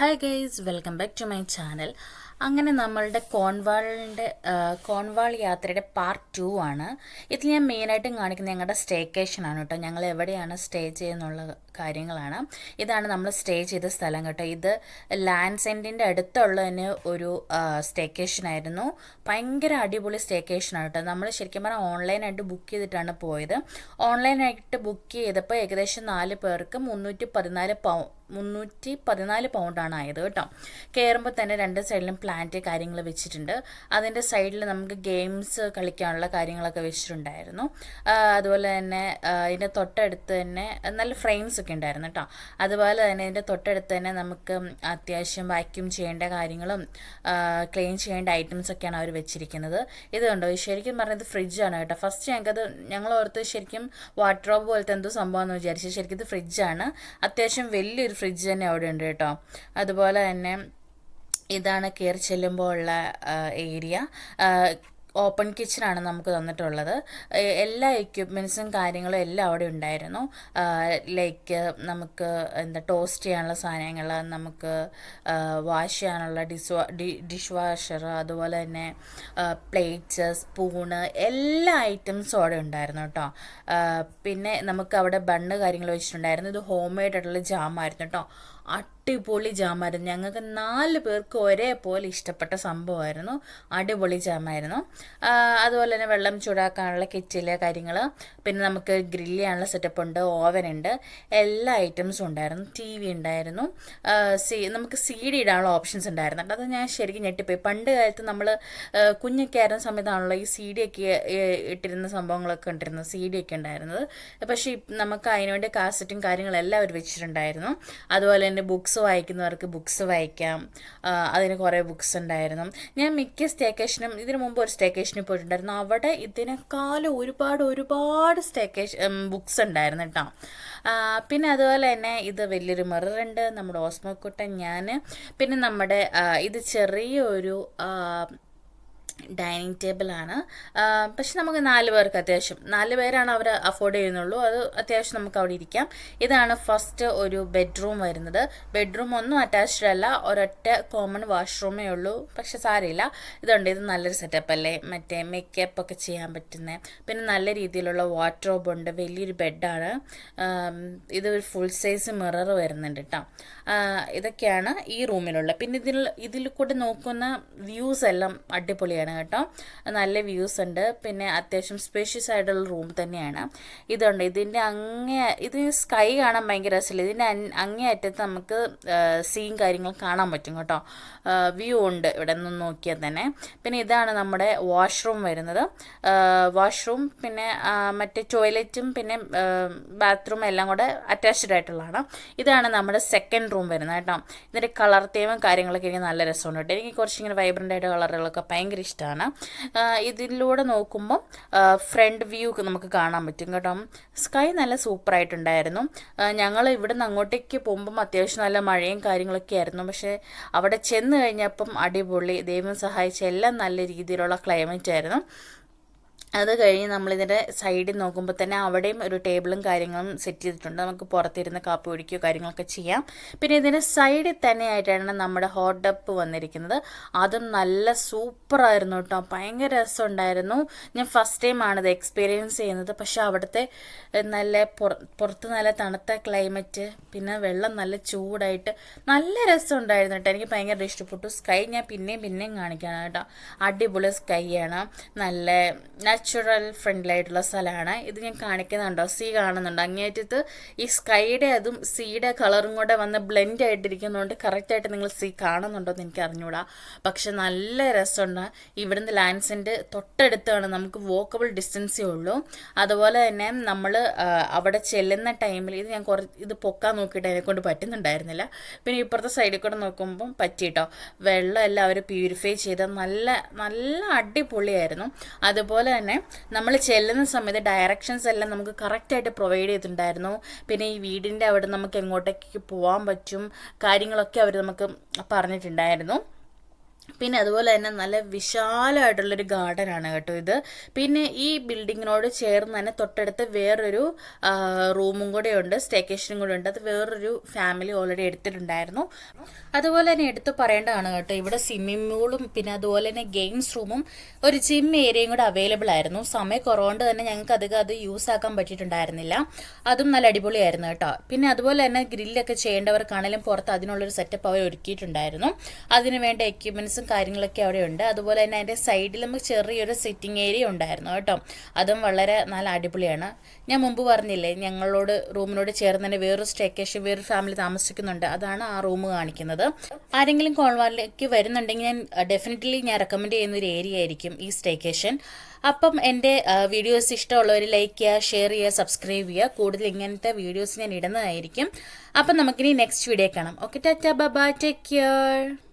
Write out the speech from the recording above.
Hi guys, welcome back to my channel. അങ്ങനെ നമ്മളുടെ Cornwall യാത്രയുടെ പാർട്ട് 2 ആണ്. ഇതിൽ ഞാൻ മെയിനായിട്ടും കാണിക്കുന്നത് ഞങ്ങളുടെ സ്റ്റേക്കേഷനാണ് കേട്ടോ. ഞങ്ങൾ എവിടെയാണ് സ്റ്റേ ചെയ്യുന്നുള്ള കാര്യങ്ങളാണ്. ഇതാണ് നമ്മൾ സ്റ്റേ ചെയ്ത സ്ഥലം കേട്ടോ. ഇത് ലാൻഡ് സെൻറ്റിൻ്റെ അടുത്തുള്ള തന്നെ ഒരു സ്റ്റേക്കേഷനായിരുന്നു. ഭയങ്കര അടിപൊളി സ്റ്റേക്കേഷനാണ് കേട്ടോ. നമ്മൾ ശരിക്കും പറഞ്ഞാൽ ഓൺലൈനായിട്ട് ബുക്ക് ചെയ്തിട്ടാണ് പോയത്. ഓൺലൈനായിട്ട് ബുക്ക് ചെയ്തപ്പോൾ ഏകദേശം 4 പേർക്ക് 314 പൗണ്ടാണ് ആയത് കേട്ടോ. കയറുമ്പോൾ തന്നെ 2 സൈഡിലും പ്ലാന്റ് കാര്യങ്ങൾ വെച്ചിട്ടുണ്ട്. അതിൻ്റെ സൈഡിൽ നമുക്ക് ഗെയിംസ് കളിക്കാനുള്ള കാര്യങ്ങളൊക്കെ വെച്ചിട്ടുണ്ടായിരുന്നു. അതുപോലെ തന്നെ ഇതിൻ്റെ തൊട്ടടുത്ത് തന്നെ നല്ല ഫ്രെയിംസ് ഒക്കെ ഉണ്ടായിരുന്നു കേട്ടോ. അതുപോലെ തന്നെ ഇതിൻ്റെ തൊട്ടടുത്ത് തന്നെ നമുക്ക് അത്യാവശ്യം വാക്യൂം ചെയ്യേണ്ട കാര്യങ്ങളും ക്ലീൻ ചെയ്യേണ്ട ഐറ്റംസൊക്കെയാണ് അവർ വെച്ചിരിക്കുന്നത്. ഇത് കണ്ടോ, ശരിക്കും പറഞ്ഞത് ഫ്രിഡ്ജാണ് കേട്ടോ. ഫസ്റ്റ് ഞങ്ങൾ ഓർത്ത് ശരിക്കും വാട്ടർഡ്രോപ്പ് പോലത്തെ എന്തോ സംഭവമെന്ന് വിചാരിച്ചു. ശരിക്കും ഇത് ഫ്രിഡ്ജാണ്. അത്യാവശ്യം വലിയൊരു ഫ്രിഡ്ജ് തന്നെ അവിടെ ഉണ്ട് കേട്ടോ. അതുപോലെ തന്നെ ഇതാണ് കയറി ചെല്ലുമ്പോൾ ഉള്ള ഏരിയ. ഓപ്പൺ കിച്ചണാണ് നമുക്ക് തന്നിട്ടുള്ളത്. എല്ലാ എക്യുപ്മെൻറ്റ്സും കാര്യങ്ങളും എല്ലാം അവിടെ ഉണ്ടായിരുന്നു. ലൈക്ക് നമുക്ക് ടോസ്റ്റ് ചെയ്യാനുള്ള സാധനങ്ങൾ, നമുക്ക് വാഷ് ചെയ്യാനുള്ള ഡിഷ് വാഷർ, അതുപോലെ തന്നെ പ്ലേറ്റ്സ്, സ്പൂണ്, എല്ലാ ഐറ്റംസും അവിടെ ഉണ്ടായിരുന്നു കേട്ടോ. പിന്നെ നമുക്ക് അവിടെ ബണ്ണ് കാര്യങ്ങൾ വെച്ചിട്ടുണ്ടായിരുന്നു. ഇത് ഹോം മെയ്ഡ് ആയിട്ടുള്ള ജാമായിരുന്നു കേട്ടോ. അടിപൊളി ജാമായിരുന്നു. ഞങ്ങൾക്ക് 4 പേർക്ക് ഒരേപോലെ ഇഷ്ടപ്പെട്ട സംഭവമായിരുന്നു. അടിപൊളി ജാമായിരുന്നു. അതുപോലെ തന്നെ വെള്ളം ചൂടാക്കാനുള്ള കിറ്റിലെ കാര്യങ്ങൾ, പിന്നെ നമുക്ക് ഗ്രില്ല് ചെയ്യാനുള്ള സെറ്റപ്പ് ഉണ്ട്, ഓവൻ ഉണ്ട്, എല്ലാ ഐറ്റംസും ഉണ്ടായിരുന്നു. TV ഉണ്ടായിരുന്നു. നമുക്ക് CD ഇടാനുള്ള ഓപ്ഷൻസ് ഉണ്ടായിരുന്നു. അത് ഞാൻ ശരിക്കും ഞെട്ടിപ്പോയി. പണ്ട് കാലത്ത് നമ്മൾ കുഞ്ഞൊക്കെ ആയിരുന്ന സമയത്താണല്ലോ ഈ CD ഒക്കെ ഇട്ടിരുന്ന സംഭവങ്ങളൊക്കെ ഉണ്ടായിരുന്നത്, CD ഒക്കെ ഉണ്ടായിരുന്നത്. പക്ഷേ നമുക്ക് അതിനുവേണ്ടി കാസറ്റും കാര്യങ്ങളെല്ലാം അവർ വെച്ചിട്ടുണ്ടായിരുന്നു. അതുപോലെ തന്നെ ബുക്സ് വായിക്കുന്നവർക്ക് ബുക്സ് വായിക്കാം. അതിന് കുറേ ബുക്സ് ഉണ്ടായിരുന്നു. ഞാൻ മിക്ക സ്റ്റേക്കേഷനും ഇതിനു മുമ്പ് ഒരു സ്റ്റേക്കേഷനിൽ പോയിട്ടുണ്ടായിരുന്നു. അവിടെ ഇതിനേക്കാളും ഒരുപാട് ബുക്സ് ഉണ്ടായിരുന്നു കേട്ടോ. പിന്നെ അതുപോലെ തന്നെ ഇത് വലിയൊരു മിററുണ്ട്, നമ്മുടെ ഓസ്മോക്കുട്ടൻ, ഞാൻ, പിന്നെ നമ്മുടെ ഇത് ചെറിയൊരു ഡൈനിങ് ടേബിളാണ്. പക്ഷെ നമുക്ക് 4 പേർക്ക് അത്യാവശ്യം 4 പേരാണ് അവർ അഫോർഡ് ചെയ്യുന്നുള്ളൂ. അത് അത്യാവശ്യം നമുക്ക് അവിടെ ഇരിക്കാം. ഇതാണ് ഫസ്റ്റ് ഒരു ബെഡ്റൂം വരുന്നത്. ബെഡ്റൂം ഒന്നും അറ്റാച്ച്ഡ് അല്ല, ഒരൊറ്റ കോമൺ വാഷ്റൂമേ ഉള്ളൂ. പക്ഷെ സാരമില്ല, ഇതുണ്ട്. ഇത് നല്ലൊരു സെറ്റപ്പ് അല്ലേ, മറ്റേ മേക്കപ്പ് ഒക്കെ ചെയ്യാൻ പറ്റുന്ന. പിന്നെ നല്ല രീതിയിലുള്ള വാർഡ്രോബ് ഉണ്ട്, വലിയൊരു ബെഡാണ്. ഇത് ഒരു ഫുൾ സൈസ് മിറർ വരുന്നുണ്ട് കേട്ടോ. ഇതൊക്കെയാണ് ഈ റൂമിലുള്ള. പിന്നെ ഇതിൽ കൂടെ നോക്കുന്ന വ്യൂസ് എല്ലാം അടിപൊളിയാണ് കേട്ടോ. നല്ല വ്യൂസ് ഉണ്ട്. പിന്നെ അത്യാവശ്യം സ്പേഷ്യസ് ആയിട്ടുള്ള റൂം തന്നെയാണ്. ഇതുണ്ട്. ഇത് സ്കൈ കാണാൻ ഭയങ്കര രസമില്ല. ഇതിൻ്റെ അങ്ങേ അറ്റത്ത് നമുക്ക് സീൻ കാര്യങ്ങൾ കാണാൻ പറ്റും കേട്ടോ. വ്യൂ ഉണ്ട് ഇവിടെ നിന്ന് നോക്കിയാൽ തന്നെ. പിന്നെ ഇതാണ് നമ്മുടെ വാഷ്റൂം വരുന്നത്. വാഷ്റൂം പിന്നെ മറ്റേ ടോയ്ലറ്റും പിന്നെ ബാത്റൂം എല്ലാം കൂടെ അറ്റാച്ച്ഡ് ആയിട്ടുള്ളതാണ്. ഇതാണ് നമ്മുടെ സെക്കൻഡ് റൂം വരുന്നത് കേട്ടോ. ഇതിൻ്റെ കളർ തീമും കാര്യങ്ങളൊക്കെ എനിക്ക് നല്ല രസമുണ്ട് കേട്ടോ. എനിക്ക് കുറച്ചിങ്ങനെ വൈബ്രൻ്റ് ആയിട്ട് കളറുകളൊക്കെ ഭയങ്കര ഇഷ്ടമാണ്. ഇതിലൂടെ നോക്കുമ്പോൾ ഫ്രണ്ട് വ്യൂ നമുക്ക് കാണാൻ പറ്റും കേട്ടോ. സ്കൈ നല്ല സൂപ്പറായിട്ടുണ്ടായിരുന്നു. ഞങ്ങൾ ഇവിടെ നിന്ന് അങ്ങോട്ടേക്ക് പോകുമ്പം അത്യാവശ്യം നല്ല മഴയും കാര്യങ്ങളൊക്കെ ആയിരുന്നു. പക്ഷേ അവിടെ ചെന്ന് കഴിഞ്ഞപ്പം അടിപൊളി, ദൈവം സഹായിച്ച എല്ലാം നല്ല രീതിയിലുള്ള ക്ലൈമറ്റ് ആയിരുന്നു. അത് കഴിഞ്ഞ് നമ്മളിതിൻ്റെ സൈഡിൽ നോക്കുമ്പോൾ തന്നെ അവിടെയും ഒരു ടേബിളും കാര്യങ്ങളും സെറ്റ് ചെയ്തിട്ടുണ്ട്. നമുക്ക് പുറത്തിരുന്ന് കാപ്പി കുടിക്കുകയോ കാര്യങ്ങളൊക്കെ ചെയ്യാം. പിന്നെ ഇതിൻ്റെ സൈഡിൽ തന്നെ ആയിട്ടാണ് നമ്മുടെ ഹോട്ട് ടപ്പ് വന്നിരിക്കുന്നത്. അതും നല്ല സൂപ്പറായിരുന്നു കേട്ടോ. ഭയങ്കര രസമുണ്ടായിരുന്നു. ഞാൻ ഫസ്റ്റ് ടൈമാണിത് എക്സ്പീരിയൻസ് ചെയ്യുന്നത്. പക്ഷേ അവിടുത്തെ പുറത്ത് നല്ല തണുത്ത ക്ലൈമറ്റ്, പിന്നെ വെള്ളം നല്ല ചൂടായിട്ട് നല്ല രസമുണ്ടായിരുന്നു കേട്ടോ. എനിക്ക് ഭയങ്കര ഇഷ്ടപ്പെട്ടു. സ്കൈ ഞാൻ പിന്നെയും കാണിക്കുകയാണ് കേട്ടോ. അടിപൊളി സ്കൈ ആണ്. നല്ല നാച്ചുറൽ ഫ്രണ്ട്ലിയായിട്ടുള്ള സ്ഥലമാണ്. ഇത് ഞാൻ കാണിക്കുന്നുണ്ടോ, സീ കാണുന്നുണ്ടോ അങ്ങേറ്റത്ത്. ഈ സ്കൈയുടെ അതും സീയുടെ കളറും കൂടെ വന്ന് ബ്ലെൻഡ് ആയിട്ടിരിക്കുന്നതുകൊണ്ട് കറക്റ്റായിട്ട് നിങ്ങൾ സീ കാണുന്നുണ്ടോ എന്ന് എനിക്ക് അറിഞ്ഞൂടാ. പക്ഷെ നല്ല രസമുണ്ട്. ഇവിടുന്ന് ലാൻഡ്സിൻ്റെ തൊട്ടടുത്താണ്, നമുക്ക് വോക്കബിൾ ഡിസ്റ്റൻസേ ഉള്ളൂ. അതുപോലെ തന്നെ നമ്മൾ അവിടെ ചെല്ലുന്ന ടൈമിൽ ഇത് പൊക്കാൻ നോക്കിയിട്ട് അതിനെക്കൊണ്ട് പറ്റുന്നുണ്ടായിരുന്നില്ല. പിന്നെ ഇപ്പുറത്തെ സൈഡിൽ കൂടെ നോക്കുമ്പം പറ്റിയിട്ടോ. വെള്ളം എല്ലാം അവർ പ്യൂരിഫൈ ചെയ്ത നല്ല അടിപൊളിയായിരുന്നു. അതുപോലെ തന്നെ നമ്മൾ ചെല്ലുന്ന സമയത്ത് ഡയറക്ഷൻസ് എല്ലാം നമുക്ക് കറക്റ്റായിട്ട് പ്രൊവൈഡ് ചെയ്തിട്ടുണ്ടായിരുന്നു. പിന്നെ ഈ വീടിൻ്റെ അവിടെ നമുക്ക് എങ്ങോട്ടേക്ക് പോകാൻ പറ്റും കാര്യങ്ങളൊക്കെ അവർ നമുക്ക് പറഞ്ഞിട്ടുണ്ടായിരുന്നു. പിന്നെ അതുപോലെ തന്നെ നല്ല വിശാലമായിട്ടുള്ളൊരു ഗാർഡനാണ് കേട്ടോ ഇത്. പിന്നെ ഈ ബിൽഡിങ്ങിനോട് ചേർന്ന് തന്നെ തൊട്ടടുത്ത് വേറൊരു റൂമും കൂടെ ഉണ്ട്, സ്റ്റേക്കേഷനും കൂടെ ഉണ്ട്. അത് വേറൊരു ഫാമിലി ഓൾറെഡി എടുത്തിട്ടുണ്ടായിരുന്നു. അതുപോലെ തന്നെ എടുത്ത് പറയേണ്ടതാണ് കേട്ടോ, ഇവിടെ സ്വിമ്മിംഗ് പൂളും പിന്നെ അതുപോലെ തന്നെ ഗെയിംസ് റൂമും ഒരു ജിം ഏരിയയും കൂടെ അവൈലബിൾ ആയിരുന്നു. സമയം കുറവുകൊണ്ട് തന്നെ ഞങ്ങൾക്ക് അധികം അത് യൂസ് ആക്കാൻ പറ്റിയിട്ടുണ്ടായിരുന്നില്ല. അതും നല്ല അടിപൊളിയായിരുന്നു കേട്ടോ. പിന്നെ അതുപോലെ തന്നെ ഗ്രില്ലൊക്കെ ചെയ്യേണ്ടവർക്കാണെങ്കിലും പുറത്ത് അതിനുള്ളൊരു സെറ്റപ്പ് അവർ ഒരുക്കിയിട്ടുണ്ടായിരുന്നു. അതിന് വേണ്ട എക്യുപ്മെൻറ്റ്സും കാര്യങ്ങളൊക്കെ അവിടെ ഉണ്ട്. അതുപോലെ തന്നെ അതിൻ്റെ സൈഡിൽ നമുക്ക് ചെറിയൊരു സിറ്റിംഗ് ഏരിയ ഉണ്ടായിരുന്നു കേട്ടോ. അതും വളരെ നല്ല അടിപൊളിയാണ്. ഞാൻ മുമ്പ് പറഞ്ഞില്ലേ, ഞങ്ങളോട് റൂമിനോട് ചേർന്ന് തന്നെ വേറൊരു സ്റ്റേക്കേഷൻ വേറൊരു ഫാമിലി താമസിക്കുന്നുണ്ട്. അതാണ് ആ റൂം കാണിക്കുന്നത്. ആരെങ്കിലും കോൾവാറിലേക്ക് വരുന്നുണ്ടെങ്കിൽ ഞാൻ റെക്കമെൻഡ് ചെയ്യുന്ന ഒരു ഏരിയ ആയിരിക്കും ഈ സ്റ്റേക്കേഷൻ. അപ്പം എൻ്റെ വീഡിയോസ് ഇഷ്ടമുള്ളവർ ലൈക്ക് ചെയ്യുക, ഷെയർ ചെയ്യുക, സബ്സ്ക്രൈബ് ചെയ്യുക. കൂടുതൽ ഇങ്ങനത്തെ വീഡിയോസ് ഞാൻ ഇടുന്നതായിരിക്കും. അപ്പം നമുക്കിനി നെക്സ്റ്റ് വീഡിയോ കാണാം. Okay, Tata, bye bye, take care.